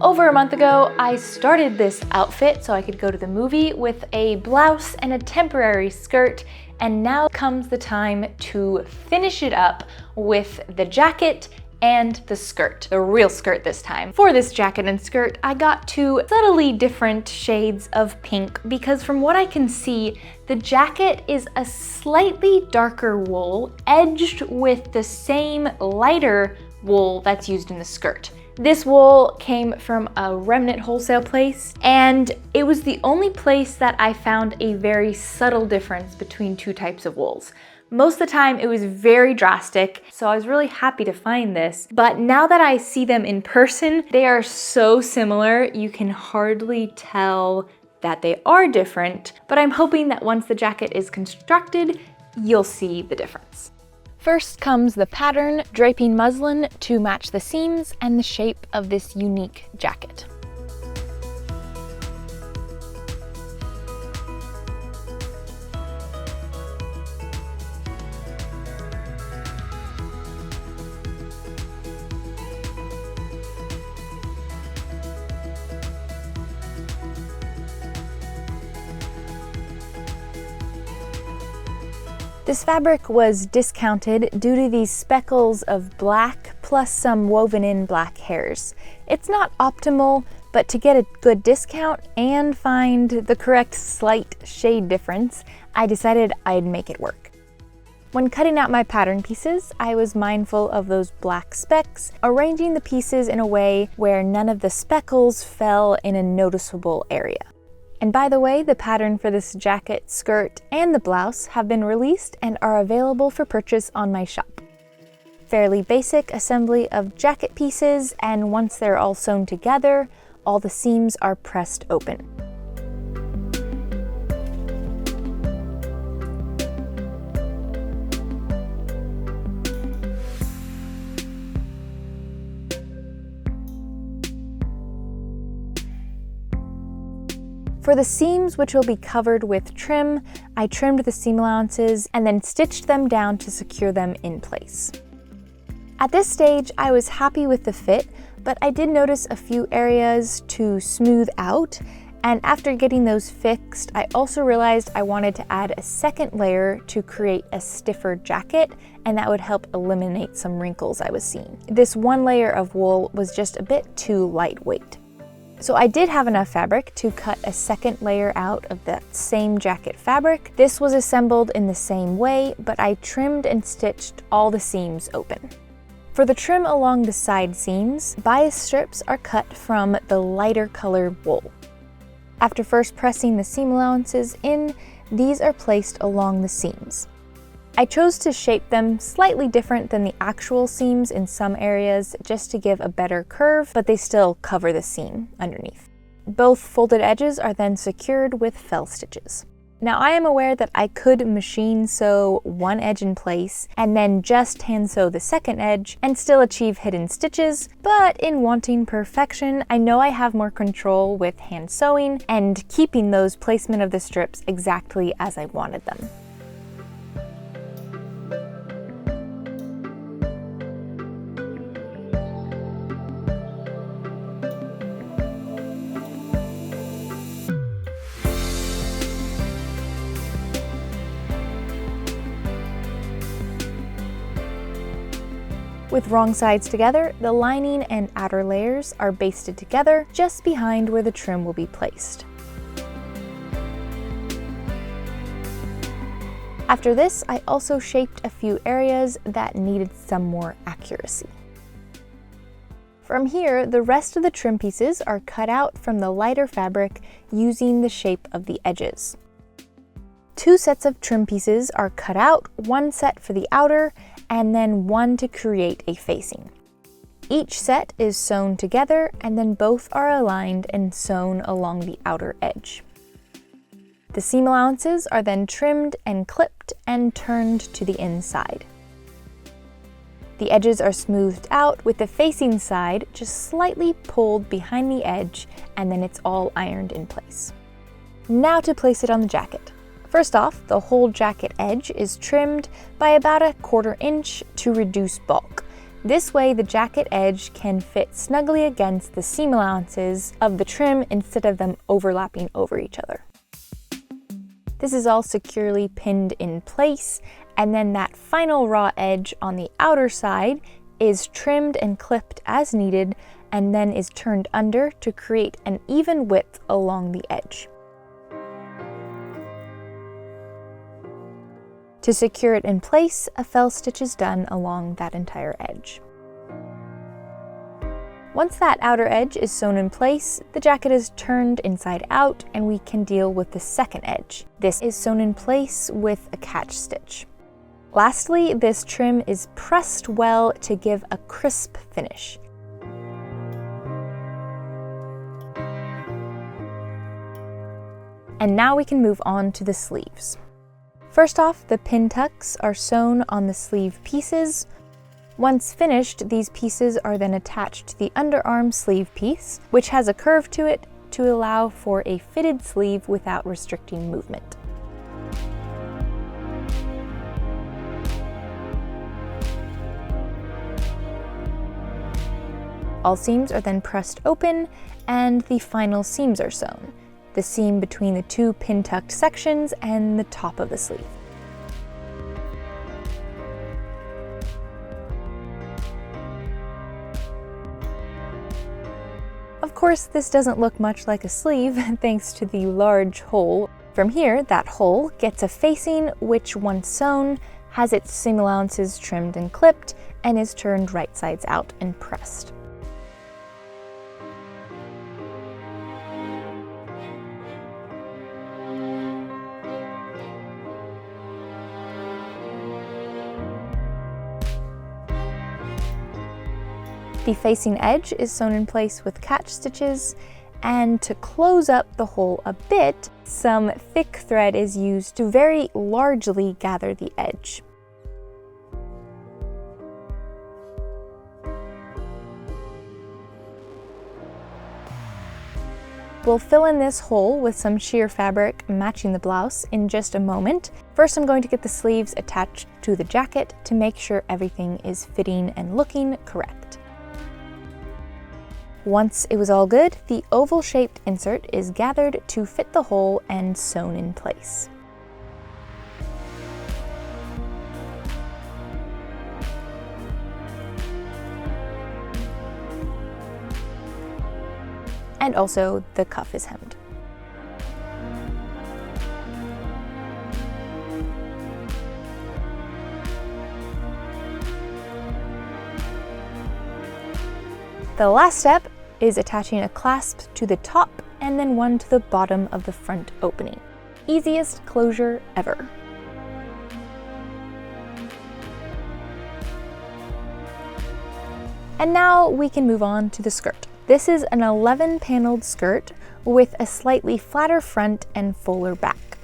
Over a month ago, I started this outfit so I could go to the movie with a blouse and a temporary skirt, and now comes the time to finish it up with the jacket and the skirt, the real skirt this time. For this jacket and skirt, I got two subtly different shades of pink because from what I can see, the jacket is a slightly darker wool edged with the same lighter wool that's used in the skirt. This wool came from a remnant wholesale place, and it was the only place that I found a very subtle difference between two types of wools. Most of the time it was very drastic, so I was really happy to find this. But now that I see them in person, they are so similar, you can hardly tell that they are different, but I'm hoping that once the jacket is constructed, you'll see the difference. First comes the pattern, draping muslin to match the seams and the shape of this unique jacket. This fabric was discounted due to these speckles of black plus some woven in black hairs. It's not optimal, but to get a good discount and find the correct slight shade difference, I decided I'd make it work. When cutting out my pattern pieces, I was mindful of those black specks, arranging the pieces in a way where none of the speckles fell in a noticeable area. And by the way, the pattern for this jacket, skirt, and the blouse have been released and are available for purchase on my shop. Fairly basic assembly of jacket pieces, and once they're all sewn together, all the seams are pressed open. For the seams, which will be covered with trim, I trimmed the seam allowances and then stitched them down to secure them in place. At this stage, I was happy with the fit, but I did notice a few areas to smooth out, and after getting those fixed, I also realized I wanted to add a second layer to create a stiffer jacket, and that would help eliminate some wrinkles I was seeing. This one layer of wool was just a bit too lightweight. So I did have enough fabric to cut a second layer out of that same jacket fabric. This was assembled in the same way, but I trimmed and stitched all the seams open. For the trim along the side seams, bias strips are cut from the lighter colored wool. After first pressing the seam allowances in, these are placed along the seams. I chose to shape them slightly different than the actual seams in some areas just to give a better curve, but they still cover the seam underneath. Both folded edges are then secured with fell stitches. Now I am aware that I could machine sew one edge in place and then just hand sew the second edge and still achieve hidden stitches, but in wanting perfection, I know I have more control with hand sewing and keeping those placement of the strips exactly as I wanted them. With wrong sides together, the lining and outer layers are basted together just behind where the trim will be placed. After this, I also shaped a few areas that needed some more accuracy. From here, the rest of the trim pieces are cut out from the lighter fabric using the shape of the edges. Two sets of trim pieces are cut out, one set for the outer and then one to create a facing. Each set is sewn together and then both are aligned and sewn along the outer edge. The seam allowances are then trimmed and clipped and turned to the inside. The edges are smoothed out with the facing side just slightly pulled behind the edge, and then it's all ironed in place. Now to place it on the jacket. First off, the whole jacket edge is trimmed by about 1/4 inch to reduce bulk. This way, the jacket edge can fit snugly against the seam allowances of the trim instead of them overlapping over each other. This is all securely pinned in place, and then that final raw edge on the outer side is trimmed and clipped as needed, and then is turned under to create an even width along the edge. To secure it in place, a fell stitch is done along that entire edge. Once that outer edge is sewn in place, the jacket is turned inside out and we can deal with the second edge. This is sewn in place with a catch stitch. Lastly, this trim is pressed well to give a crisp finish. And now we can move on to the sleeves. First off, the pin tucks are sewn on the sleeve pieces. Once finished, these pieces are then attached to the underarm sleeve piece, which has a curve to it to allow for a fitted sleeve without restricting movement. All seams are then pressed open and the final seams are sewn, the seam between the two pin-tucked sections and the top of the sleeve. Of course, this doesn't look much like a sleeve thanks to the large hole. From here, that hole gets a facing which, once sewn, has its seam allowances trimmed and clipped and is turned right sides out and pressed. The facing edge is sewn in place with catch stitches, and to close up the hole a bit, some thick thread is used to very largely gather the edge. We'll fill in this hole with some sheer fabric matching the blouse in just a moment. First, I'm going to get the sleeves attached to the jacket to make sure everything is fitting and looking correct. Once it was all good, the oval-shaped insert is gathered to fit the hole and sewn in place. And also, the cuff is hemmed. The last step is attaching a clasp to the top and then one to the bottom of the front opening. Easiest closure ever. And now we can move on to the skirt. This is an 11-paneled skirt with a slightly flatter front and fuller back.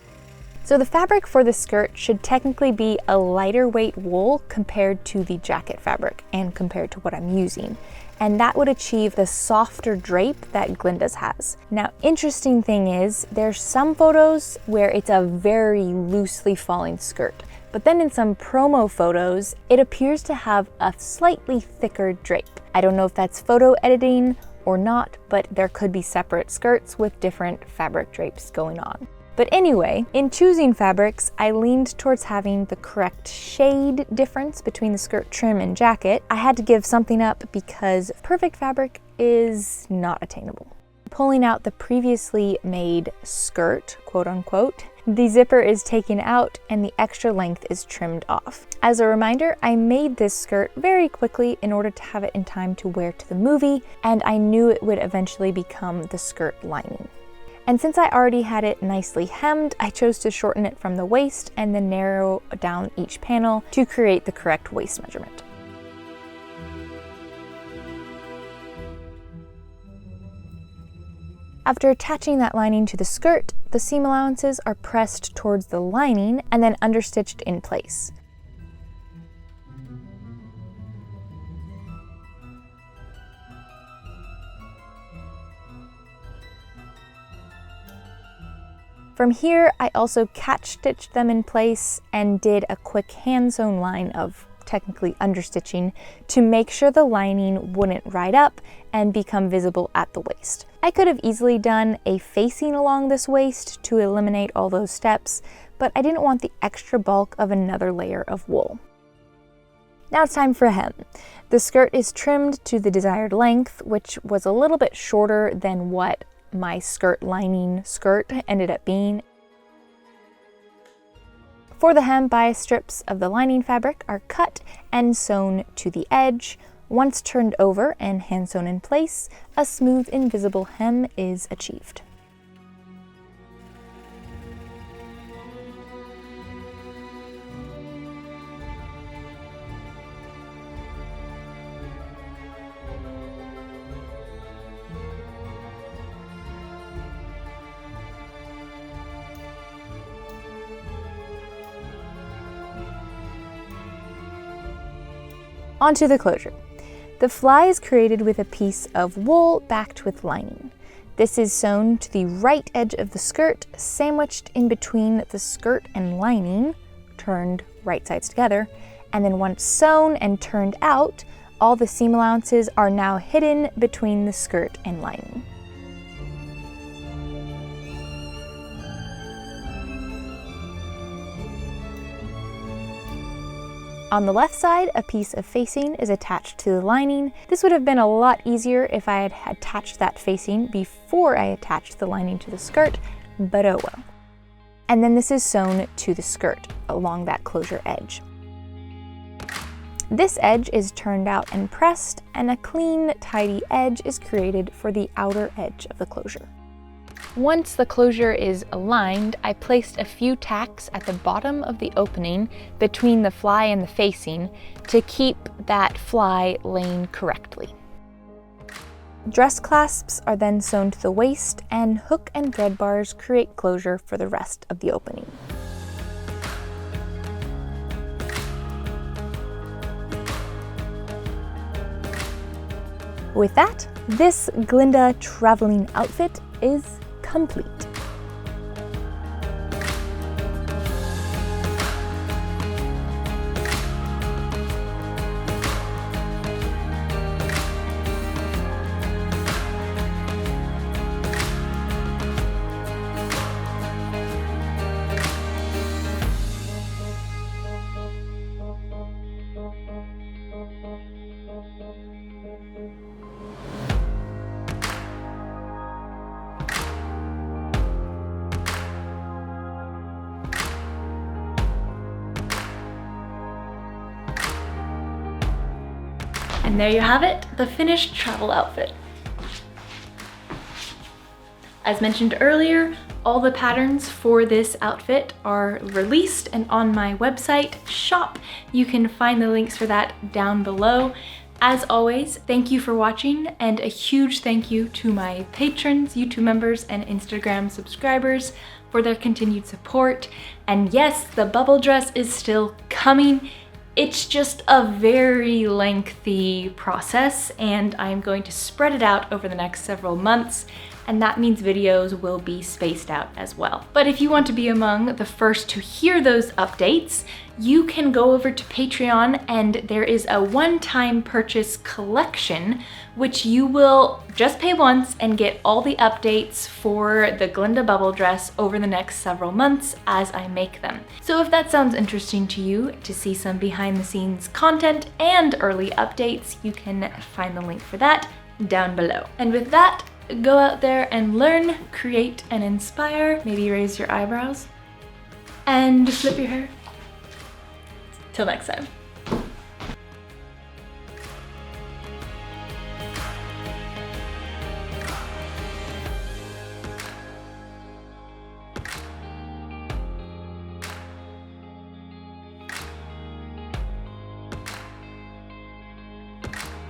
So the fabric for the skirt should technically be a lighter weight wool compared to the jacket fabric and compared to what I'm using. And that would achieve the softer drape that Glinda's has. Now, interesting thing is, there's some photos where it's a very loosely falling skirt, but then in some promo photos, it appears to have a slightly thicker drape. I don't know if that's photo editing or not, but there could be separate skirts with different fabric drapes going on. But anyway, in choosing fabrics, I leaned towards having the correct shade difference between the skirt trim and jacket. I had to give something up because perfect fabric is not attainable. Pulling out the previously made skirt, quote unquote, the zipper is taken out and the extra length is trimmed off. As a reminder, I made this skirt very quickly in order to have it in time to wear to the movie, and I knew it would eventually become the skirt lining. And since I already had it nicely hemmed, I chose to shorten it from the waist and then narrow down each panel to create the correct waist measurement. After attaching that lining to the skirt, the seam allowances are pressed towards the lining and then understitched in place. From here, I also catch stitched them in place and did a quick hand sewn line of technically understitching, to make sure the lining wouldn't ride up and become visible at the waist. I could have easily done a facing along this waist to eliminate all those steps, but I didn't want the extra bulk of another layer of wool. Now it's time for a hem. The skirt is trimmed to the desired length, which was a little bit shorter than what my skirt lining skirt ended up being. For the hem, bias strips of the lining fabric are cut and sewn to the edge. Once turned over and hand sewn in place, a smooth, invisible hem is achieved. Onto the closure. The fly is created with a piece of wool backed with lining. This is sewn to the right edge of the skirt, sandwiched in between the skirt and lining, turned right sides together, and then once sewn and turned out, all the seam allowances are now hidden between the skirt and lining. On the left side, a piece of facing is attached to the lining. This would have been a lot easier if I had attached that facing before I attached the lining to the skirt, but oh well. And then this is sewn to the skirt along that closure edge. This edge is turned out and pressed, and a clean, tidy edge is created for the outer edge of the closure. Once the closure is aligned, I placed a few tacks at the bottom of the opening between the fly and the facing to keep that fly laying correctly. Dress clasps are then sewn to the waist, and hook and thread bars create closure for the rest of the opening. With that, this Glinda traveling outfit is complete. And there you have it, the finished travel outfit. As mentioned earlier, all the patterns for this outfit are released and on my website, shop. You can find the links for that down below. As always, thank you for watching, and a huge thank you to my patrons, YouTube members, and Instagram subscribers for their continued support. And yes, the bubble dress is still coming. It's just a very lengthy process, and I'm going to spread it out over the next several months, and that means videos will be spaced out as well. But if you want to be among the first to hear those updates, you can go over to Patreon, and there is a one-time purchase collection, which you will just pay once and get all the updates for the Glinda bubble dress over the next several months as I make them. So if that sounds interesting to you, to see some behind the scenes content and early updates, you can find the link for that down below. And with that, go out there and learn, create, and inspire. Maybe raise your eyebrows and flip your hair. Till next time.